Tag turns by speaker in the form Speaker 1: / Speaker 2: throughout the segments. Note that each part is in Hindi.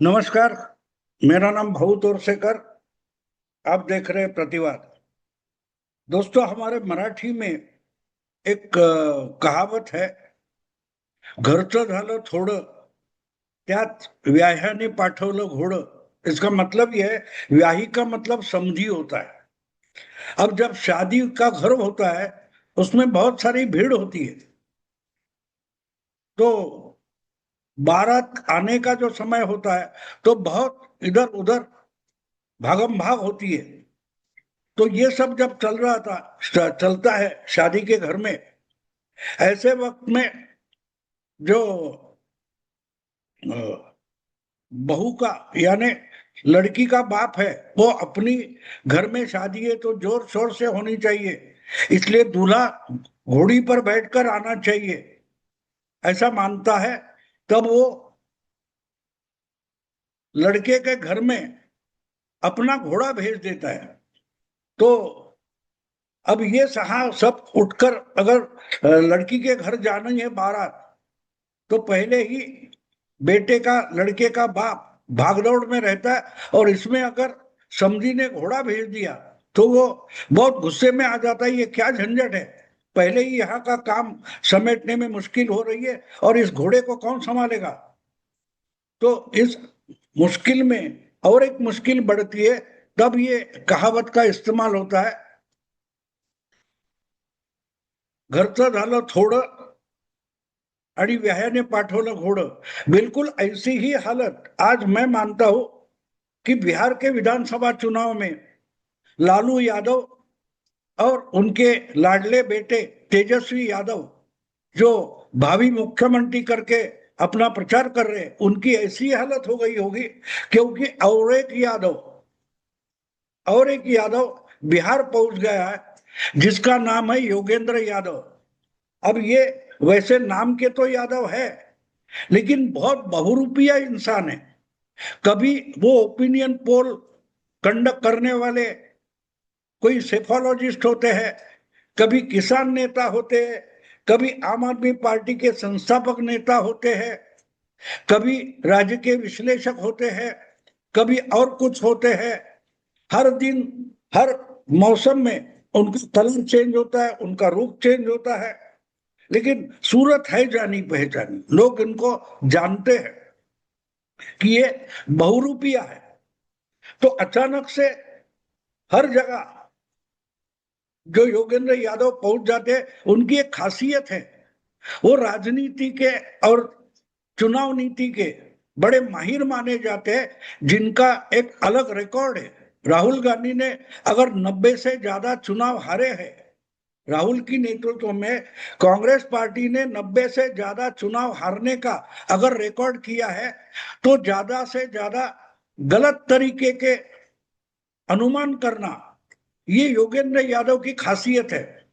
Speaker 1: नमस्कार। मेरा नाम भाऊ तोरसेकर। आप देख रहे हैं प्रतिवाद। दोस्तों, हमारे मराठी में एक कहावत है, घरचं झालं थोडं, त्यात व्याह्याने पाठवलं घोडं। इसका मतलब यह है, व्याही का मतलब समझी होता है। अब जब शादी का घर होता है, उसमें बहुत सारी भीड़ होती है, तो बारात आने का जो समय होता है तो बहुत इधर उधर भागम भाग होती है। तो ये सब जब चल रहा था, चलता है शादी के घर में, ऐसे वक्त में जो अ, बहू का यानी लड़की का बाप है, वो अपनी घर में शादी है तो जोर शोर से होनी चाहिए, इसलिए दूल्हा घोड़ी पर बैठकर आना चाहिए, ऐसा मानता है। तब वो लड़के के घर में अपना घोड़ा भेज देता है। तो अब ये सब उठकर, अगर लड़की के घर जानी है बारात, तो पहले ही बेटे का, लड़के का बाप भागदौड़ में रहता है, और इसमें अगर समधी ने घोड़ा भेज दिया तो वो बहुत गुस्से में आ जाता है। ये क्या झंझट है, पहले ही यहाँ का काम समेटने में मुश्किल हो रही है और इस घोड़े को कौन संभालेगा। तो इस मुश्किल में और एक मुश्किल बढ़ती है, तब ये कहावत का इस्तेमाल होता है, घरचं झालं थोडं आणि व्याह्याने पाठवलं घोड़ं। बिल्कुल ऐसी ही हालत आज मैं मानता हूं कि बिहार के विधानसभा चुनाव में लालू यादव और उनके लाडले बेटे तेजस्वी यादव, जो भावी मुख्यमंत्री करके अपना प्रचार कर रहे हैं, उनकी ऐसी हालत हो गई होगी, क्योंकि और एक यादव बिहार पहुंच गया है, जिसका नाम है योगेंद्र यादव। अब ये वैसे नाम के तो यादव है, लेकिन बहुत बहुरूपिया इंसान है। कभी वो ओपिनियन पोल कंडक्ट करने वाले कोई सेफोलॉजिस्ट होते हैं, कभी किसान नेता होते हैं, कभी आम आदमी पार्टी के संस्थापक नेता होते हैं, कभी राज्य के विश्लेषक होते हैं, कभी और कुछ होते हैं। हर दिन, हर मौसम में उनका कलर चेंज होता है, उनका रूप चेंज होता है, लेकिन सूरत है जानी पहचानी, लोग इनको जानते हैं कि ये बहुरूपिया है। तो अचानक से हर जगह जो योगेंद्र यादव पहुंच जाते हैं, उनकी एक खासियत है, वो राजनीति के और चुनाव नीति के बड़े माहिर माने जाते हैं, जिनका एक अलग रिकॉर्ड है। राहुल गांधी ने अगर 90 से ज्यादा चुनाव हारे हैं, राहुल की नेतृत्व में कांग्रेस पार्टी ने 90 से ज्यादा चुनाव हारने का अगर रिकॉर्ड किया है, तो ज्यादा से ज्यादा गलत तरीके के अनुमान करना, ये योगेंद्र यादव की खासियत है।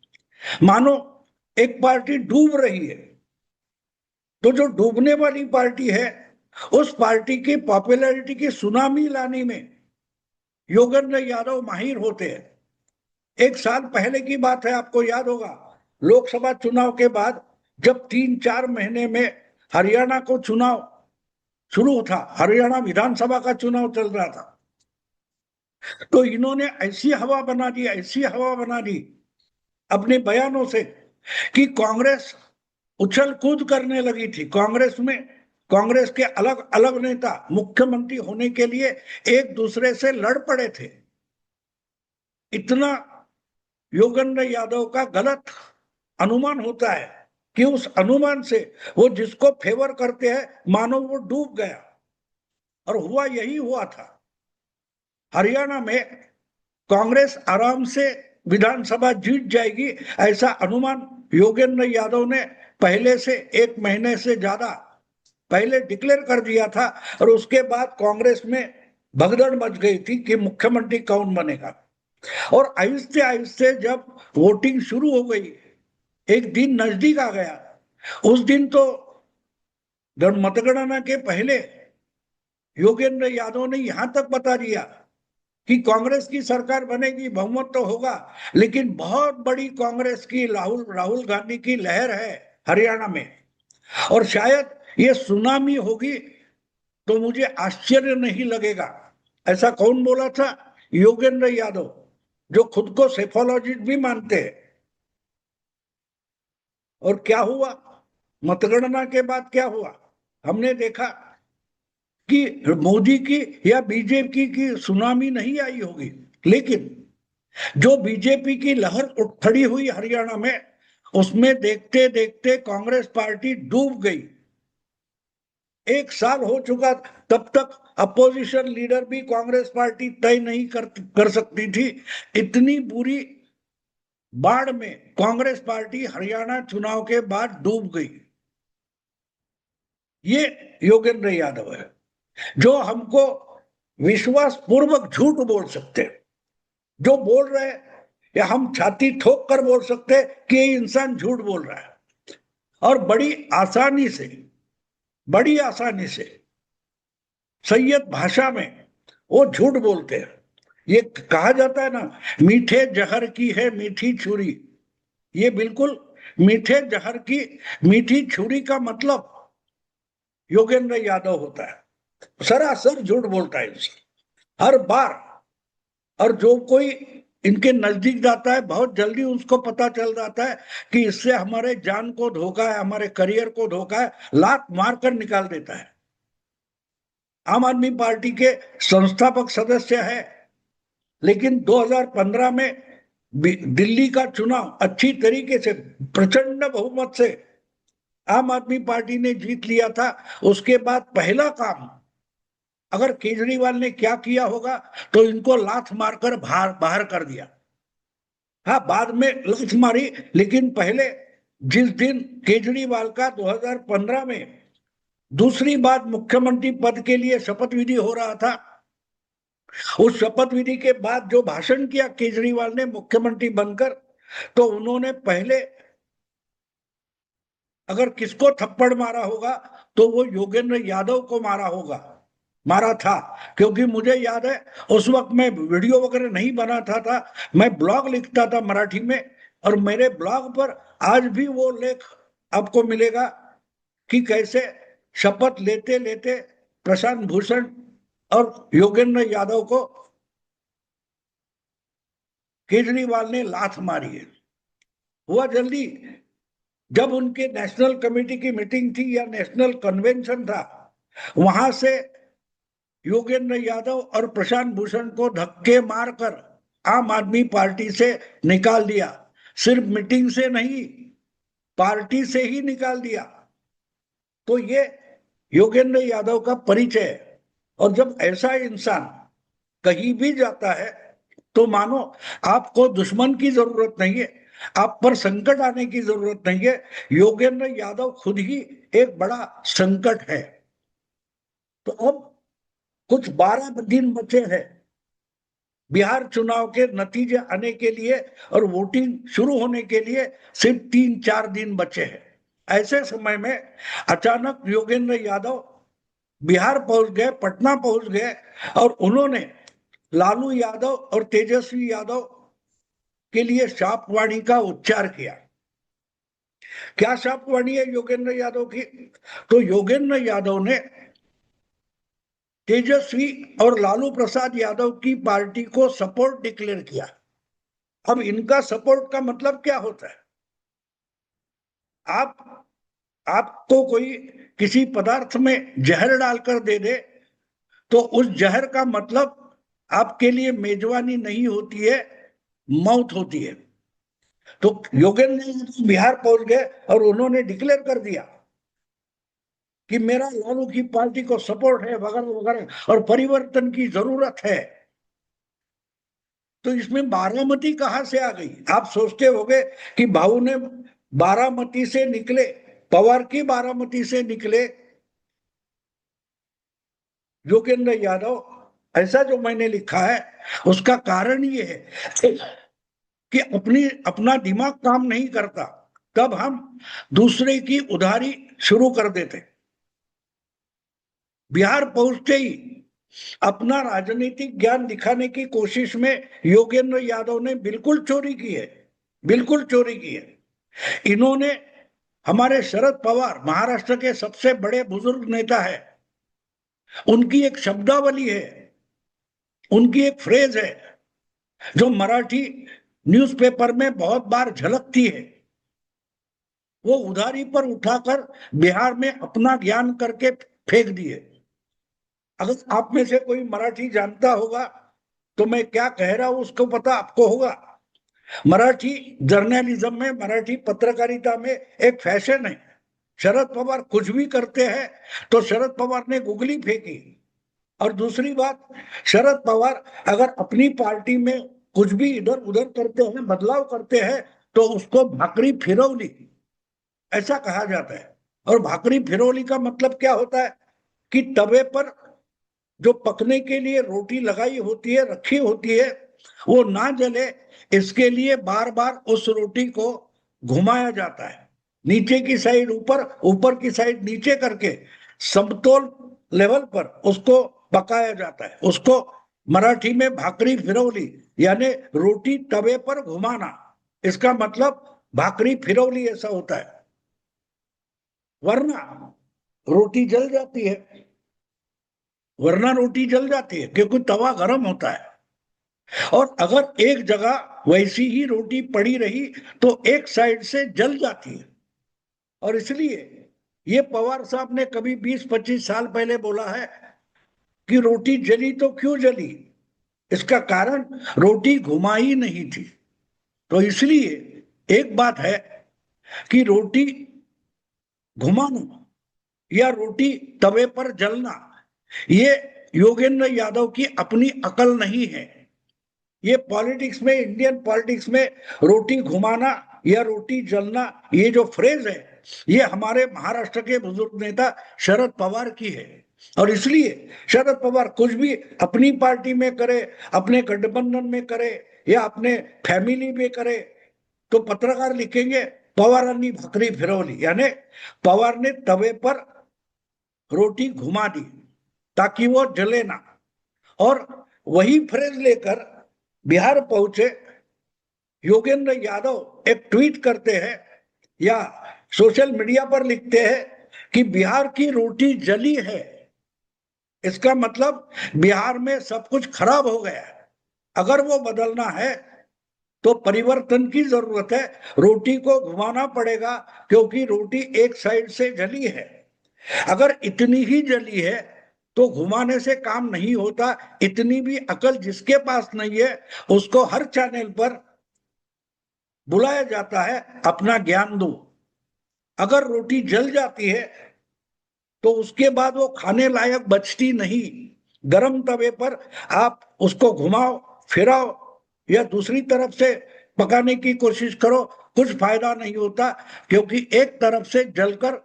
Speaker 1: मानो एक पार्टी डूब रही है, तो जो डूबने वाली पार्टी है, उस पार्टी की पॉपुलैरिटी की सुनामी लाने में योगेंद्र यादव माहिर होते हैं। एक साल पहले की बात है, आपको याद होगा, लोकसभा चुनाव के बाद जब 3-4 महीने में हरियाणा को चुनाव शुरू था, हरियाणा विधानसभा का चुनाव चल रहा था, तो इन्होंने ऐसी हवा बना दी, ऐसी हवा बना दी अपने बयानों से, कि कांग्रेस उछल कूद करने लगी थी। कांग्रेस के अलग अलग नेता मुख्यमंत्री होने के लिए एक दूसरे से लड़ पड़े थे। इतना योगेंद्र यादव का गलत अनुमान होता है कि उस अनुमान से वो जिसको फेवर करते हैं, मानो वो डूब गया। और हुआ यही हुआ था। हरियाणा में कांग्रेस आराम से विधानसभा जीत जाएगी, ऐसा अनुमान योगेंद्र यादव ने पहले से 1 महीने से ज्यादा पहले डिक्लेयर कर दिया था। और उसके बाद कांग्रेस में भगदड़ मच गई थी कि मुख्यमंत्री कौन बनेगा। और आहिस्ते आहिस्ते जब वोटिंग शुरू हो गई, एक दिन नजदीक आ गया, उस दिन तो मतगणना के पहले योगेंद्र यादव ने यहां तक बता दिया कि कांग्रेस की सरकार बनेगी, बहुमत तो होगा, लेकिन बहुत बड़ी कांग्रेस की राहुल राहुल गांधी की लहर है हरियाणा में, और शायद ये सुनामी होगी तो मुझे आश्चर्य नहीं लगेगा। ऐसा कौन बोला था? योगेंद्र यादव, जो खुद को सेफोलॉजिस्ट भी मानते हैं। और क्या हुआ? मतगणना के बाद क्या हुआ? हमने देखा कि मोदी की या बीजेपी की सुनामी नहीं आई होगी, लेकिन जो बीजेपी की लहर उठ खड़ी हुई हरियाणा में, उसमें देखते देखते कांग्रेस पार्टी डूब गई। 1 साल हो चुका, तब तक अपोजिशन लीडर भी कांग्रेस पार्टी तय नहीं कर सकती थी। इतनी बुरी बाढ़ में कांग्रेस पार्टी हरियाणा चुनाव के बाद डूब गई। ये योगेंद्र यादव है जो हमको विश्वास पूर्वक झूठ बोल सकते, जो बोल रहे हैं, या हम छाती ठोक कर बोल सकते कि ये इंसान झूठ बोल रहा है। और बड़ी आसानी से सैयद भाषा में वो झूठ बोलते हैं। ये कहा जाता है ना, मीठे जहर की है मीठी छुरी। ये बिल्कुल मीठे जहर की मीठी छुरी का मतलब योगेंद्र यादव होता है। सरासर झूठ बोलता है इंसान हर बार। और जो कोई इनके नजदीक जाता है, बहुत जल्दी उसको पता चल जाता है कि इससे हमारे जान को धोखा है, हमारे करियर को धोखा है, लात मार कर निकाल देता है। आम आदमी पार्टी के संस्थापक सदस्य है, लेकिन 2015 में दिल्ली का चुनाव अच्छी तरीके से प्रचंड बहुमत से आम आदमी पार्टी ने जीत लिया था। उसके बाद पहला काम, अगर केजरीवाल ने क्या किया होगा, तो इनको लात मारकर बाहर बाहर कर दिया। हाँ, बाद में लात मारी, लेकिन पहले जिस दिन केजरीवाल का 2015 में दूसरी बार मुख्यमंत्री पद के लिए शपथ विधि हो रहा था, उस शपथ विधि के बाद जो भाषण किया केजरीवाल ने मुख्यमंत्री बनकर, तो उन्होंने पहले अगर किसको थप्पड़ मारा होगा तो वो योगेंद्र यादव को मारा था। क्योंकि मुझे याद है उस वक्त मैं वीडियो वगैरह नहीं बनाता था, मैं ब्लॉग लिखता था मराठी में, और मेरे ब्लॉग पर आज भी वो लेख आपको मिलेगा कि कैसे शपथ लेते लेते प्रशांत भूषण और योगेंद्र यादव को केजरीवाल ने लात मारी है। हुआ जल्दी, जब उनके नेशनल कमेटी की मीटिंग थी या नेशनल कन्वेंशन था, वहां से योगेंद्र यादव और प्रशांत भूषण को धक्के मारकर आम आदमी पार्टी से निकाल दिया। सिर्फ मीटिंग से नहीं, पार्टी से ही निकाल दिया। तो ये योगेंद्र यादव का परिचय है। और जब ऐसा इंसान कहीं भी जाता है, तो मानो आपको दुश्मन की जरूरत नहीं है, आप पर संकट आने की जरूरत नहीं है। योगेंद्र यादव खुद ही एक बड़ा संकट है। तो अब कुछ 12 दिन बचे हैं बिहार चुनाव के नतीजे आने के लिए, और वोटिंग शुरू होने के लिए सिर्फ 3-4 दिन बचे हैं। ऐसे समय में अचानक योगेंद्र यादव बिहार पहुंच गए, पटना पहुंच गए, और उन्होंने लालू यादव और तेजस्वी यादव के लिए शापवाणी का उच्चार किया। क्या शापवाणी है योगेंद्र यादव की? तो योगेंद्र यादव ने तेजस्वी और लालू प्रसाद यादव की पार्टी को सपोर्ट डिक्लेयर किया। अब इनका सपोर्ट का मतलब क्या होता है? आप आपको कोई किसी पदार्थ में जहर डालकर दे दे, तो उस जहर का मतलब आपके लिए मेजबानी नहीं होती है, मौत होती है। तो योगेंद्र बिहार पहुंच गए और उन्होंने डिक्लेयर कर दिया कि मेरा लालू की पार्टी को सपोर्ट है वगैरह वगैरह, और परिवर्तन की जरूरत है। तो इसमें बारामती कहां से आ गई? आप सोचते होंगे कि भाऊ ने बारामती से निकले, पवार की बारामती से निकले योगेंद्र यादव। ऐसा जो मैंने लिखा है उसका कारण ये है कि अपना दिमाग काम नहीं करता, तब हम दूसरे की उधारी शुरू कर देते। बिहार पहुंचते ही अपना राजनीतिक ज्ञान दिखाने की कोशिश में योगेंद्र यादव ने बिल्कुल चोरी की है, बिल्कुल चोरी की है। इन्होंने हमारे शरद पवार, महाराष्ट्र के सबसे बड़े बुजुर्ग नेता है, उनकी एक शब्दावली है, उनकी एक फ्रेज है जो मराठी न्यूज़पेपर में बहुत बार झलकती है। वो उधारी पर उठाकर बिहार में अपना ज्ञान करके फेंक दिए। अगर आप में से कोई मराठी जानता होगा तो मैं क्या कह रहा हूं उसको पता आपको होगा। मराठी जर्नलिज्म में, मराठी पत्रकारिता में एक फैशन है, शरद पवार कुछ भी करते हैं तो शरद पवार ने गुगली फेंकी। और दूसरी बात, शरद पवार अगर अपनी पार्टी में कुछ भी इधर उधर करते हैं, बदलाव करते हैं, तो उसको भाकरी फिरौली ऐसा कहा जाता है। और भाकरी फिरौली का मतलब क्या होता है कि तवे पर जो पकने के लिए रोटी लगाई होती है, रखी होती है, वो ना जले इसके लिए बार बार उस रोटी को घुमाया जाता है, नीचे की साइड ऊपर, ऊपर की साइड नीचे करके समतोल लेवल पर उसको पकाया जाता है। उसको मराठी में भाकरी फिरौली, यानी रोटी तवे पर घुमाना, इसका मतलब भाकरी फिरौली ऐसा होता है। वरना रोटी जल जाती है, वरना रोटी जल जाती है क्योंकि तवा गर्म होता है। और अगर एक जगह वैसी ही रोटी पड़ी रही तो एक साइड से जल जाती है। और इसलिए ये पवार साहब ने कभी 20-25 साल पहले बोला है कि रोटी जली तो क्यों जली, इसका कारण रोटी घुमाई नहीं थी। तो इसलिए एक बात है कि रोटी घुमाना या रोटी तवे पर जलना, ये योगेंद्र यादव की अपनी अकल नहीं है। ये पॉलिटिक्स में, इंडियन पॉलिटिक्स में रोटी घुमाना या रोटी जलना, ये जो फ्रेज है, ये हमारे महाराष्ट्र के बुजुर्ग नेता शरद पवार की है। और इसलिए शरद पवार कुछ भी अपनी पार्टी में करे, अपने गठबंधन में करे या अपने फैमिली में करे, तो पत्रकार लिखेंगे पवारांनी भाकरी फिरवली, यानी पवार ने तवे पर रोटी घुमा दी ताकि वो जले ना। और वही फ्रेज लेकर बिहार पहुंचे योगेंद्र यादव एक ट्वीट करते हैं या सोशल मीडिया पर लिखते हैं कि बिहार की रोटी जली है, इसका मतलब बिहार में सब कुछ खराब हो गया है, अगर वो बदलना है तो परिवर्तन की जरूरत है, रोटी को घुमाना पड़ेगा क्योंकि रोटी एक साइड से जली है। अगर इतनी ही जली है तो घुमाने से काम नहीं होता। इतनी भी अकल जिसके पास नहीं है उसको हर चैनल पर बुलाया जाता है, अपना ज्ञान दो। अगर रोटी जल जाती है तो उसके बाद वो खाने लायक बचती नहीं। गरम तवे पर आप उसको घुमाओ फिराओ या दूसरी तरफ से पकाने की कोशिश करो, कुछ फायदा नहीं होता क्योंकि एक तरफ से जलकर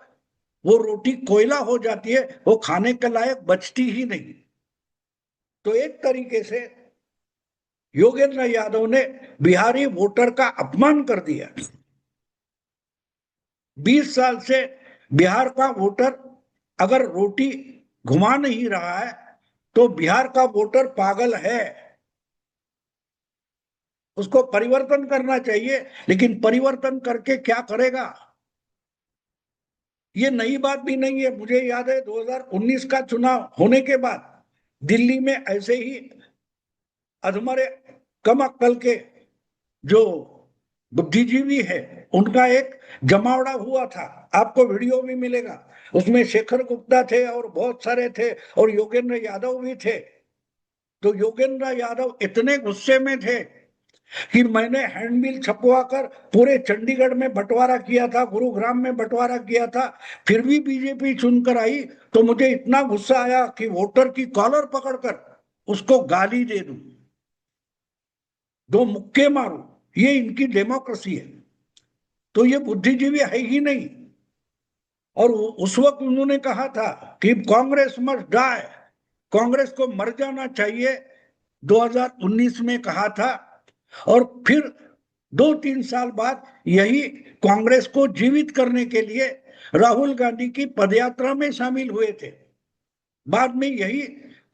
Speaker 1: वो रोटी कोयला हो जाती है, वो खाने के लायक बचती ही नहीं। तो एक तरीके से योगेंद्र यादव ने बिहारी वोटर का अपमान कर दिया। 20 साल से बिहार का वोटर अगर रोटी घुमा नहीं रहा है तो बिहार का वोटर पागल है, उसको परिवर्तन करना चाहिए। लेकिन परिवर्तन करके क्या करेगा, ये नई बात भी नहीं है। मुझे याद है 2019 का चुनाव होने के बाद दिल्ली में ऐसे ही अधमरे कम अक्कल के जो बुद्धिजीवी है उनका एक जमावड़ा हुआ था, आपको वीडियो भी मिलेगा। उसमें शेखर गुप्ता थे और बहुत सारे थे और योगेंद्र यादव भी थे। तो योगेंद्र यादव इतने गुस्से में थे कि मैंने हैंडबिल छपवा कर पूरे चंडीगढ़ में बंटवारा किया था, गुरुग्राम में बंटवारा किया था, फिर भी बीजेपी चुनकर आई। तो मुझे इतना गुस्सा आया कि वोटर की कॉलर पकड़कर उसको गाली दे दूं, दो मुक्के मारूं। ये इनकी डेमोक्रेसी है। तो ये बुद्धिजीवी है ही नहीं। और उस वक्त उन्होंने कहा था कि कांग्रेस मस्ट डाई, कांग्रेस को मर जाना चाहिए, 2019 में कहा था। और फिर 2-3 साल बाद यही कांग्रेस को जीवित करने के लिए राहुल गांधी की पदयात्रा में शामिल हुए थे। बाद में यही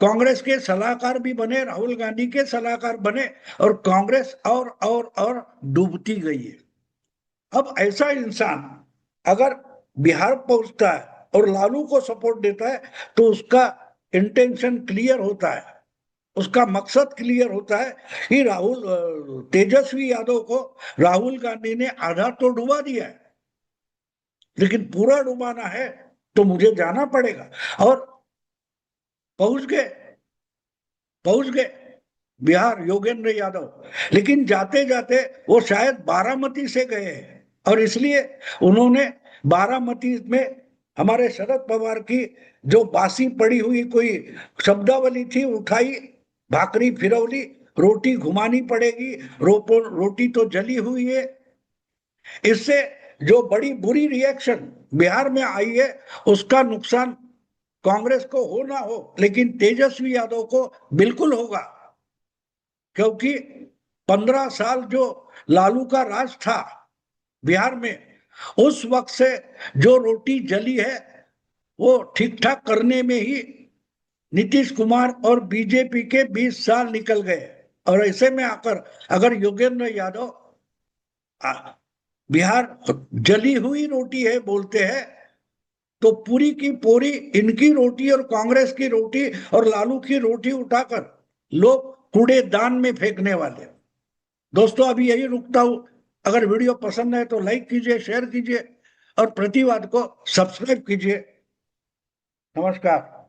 Speaker 1: कांग्रेस के सलाहकार भी बने, राहुल गांधी के सलाहकार बने और कांग्रेस और डूबती गई है। अब ऐसा इंसान अगर बिहार पहुंचता है और लालू को सपोर्ट देता है तो उसका इंटेंशन क्लियर होता है, उसका मकसद क्लियर होता है कि राहुल तेजस्वी यादव को राहुल गांधी ने आधा तो डुबा दिया है, लेकिन पूरा डुबाना है तो मुझे जाना पड़ेगा। और पहुंच गए, पहुंच गए बिहार योगेंद्र यादव। लेकिन जाते जाते वो शायद बारामती से गए हैं, और इसलिए उन्होंने बारामती में हमारे शरद पवार की जो बासी पड़ी हुई कोई शब्दावली थी उठाई, भाकरी फिरौली, रोटी घुमानी पड़ेगी, रोटी तो जली हुई है। इससे जो बड़ी बुरी रिएक्शन बिहार में आई है, उसका नुकसान कांग्रेस को हो ना हो, लेकिन तेजस्वी यादव को बिल्कुल होगा। क्योंकि 15 साल जो लालू का राज था बिहार में, उस वक्त से जो रोटी जली है वो ठीक ठाक करने में ही नीतीश कुमार और बीजेपी के 20 साल निकल गए। और ऐसे में आकर अगर योगेंद्र यादव बिहार जली हुई रोटी है बोलते हैं, तो पूरी की पूरी इनकी रोटी और कांग्रेस की रोटी और लालू की रोटी उठाकर लोग कूड़ेदान में फेंकने वाले। दोस्तों अभी यही रुकता हूं। अगर वीडियो पसंद है तो लाइक कीजिए, शेयर कीजिए और प्रतिवाद को सब्सक्राइब कीजिए। नमस्कार।